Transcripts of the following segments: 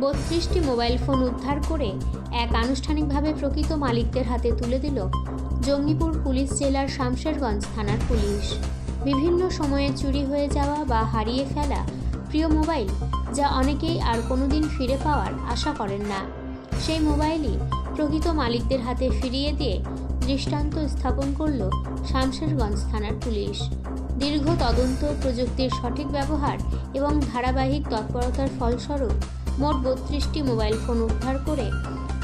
32টি mobile phone উদ্ধার করে এক আনুষ্ঠানিকভাবে প্রকৃত মালিকদের হাতে তুলে দিল জঙ্গিপুর পুলিশ জেলার শামশেরগঞ্জ থানার পুলিশ। বিভিন্ন সময়ে চুরি হয়ে যাওয়া বা হারিয়ে ফেলা প্রিয় মোবাইল, যা অনেকেই আর কোনোদিন ফিরে পাওয়ার আশা করেন না, সেই মোবাইলই প্রকৃত মালিকদের হাতে ফিরিয়ে দিয়ে দৃষ্টান্ত স্থাপন করল শামশেরগঞ্জ থানার পুলিশ। দীর্ঘ তদন্ত, প্রযুক্তির সঠিক ব্যবহার এবং ধারাবাহিক তৎপরতার ফলস্বরূপ মোট 32টি মোবাইল ফোন উদ্ধার করে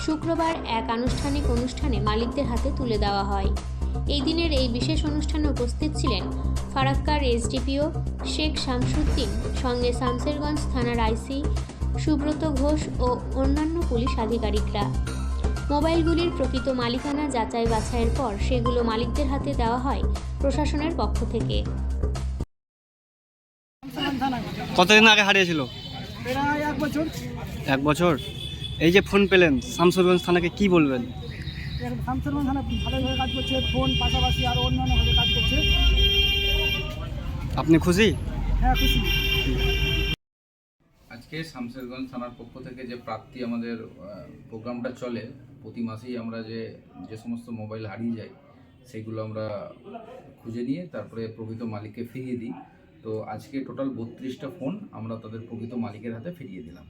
শুক্রবার এক আনুষ্ঠানিক অনুষ্ঠানে মালিকদের হাতে তুলে দেওয়া হয়। এই দিনের এই বিশেষ অনুষ্ঠানে উপস্থিত ছিলেন ফারাক্কার এসডিপিও শেখ শামসুদ্দিন, সঙ্গে শামশেরগঞ্জ থানার আইসি সুব্রত ঘোষ ও অন্যান্য পুলিশ আধিকারিকরা। মোবাইলগুলির প্রকৃত মালিকানা যাচাই বাছাইয়ের পর সেগুলো মালিকদের হাতে দেওয়া হয় প্রশাসনের পক্ষ থেকে। কতদিন আগে হারিয়েছিল? প্রায় 1 বছর। 1 বছর। এই যে ফোন পেলেন, শামশেরগঞ্জ থানাকে কি বলবেন? শামশেরগঞ্জ থানা ভালোভাবে কাজ করছে, ফোন পাশাপাশি আরও অন্যান্যভাবে কাজ করছে। আপনি খুশি? হ্যাঁ, খুশি। আজকে শামশেরগঞ্জ থানার পক্ষ থেকে যে প্রাপ্তি আমাদের প্রোগ্রামটা চলে, প্রতি মাসেই আমরা যে সমস্ত মোবাইল হারিয়ে যায় সেগুলো আমরা খুঁজে নিয়ে তারপরে প্রকৃত মালিককে ফিরিয়ে দিই। তো আজকে টোটাল 32টা ফোন আমরা তাদের প্রকৃত মালিকের হাতে ফিরিয়ে দিলাম।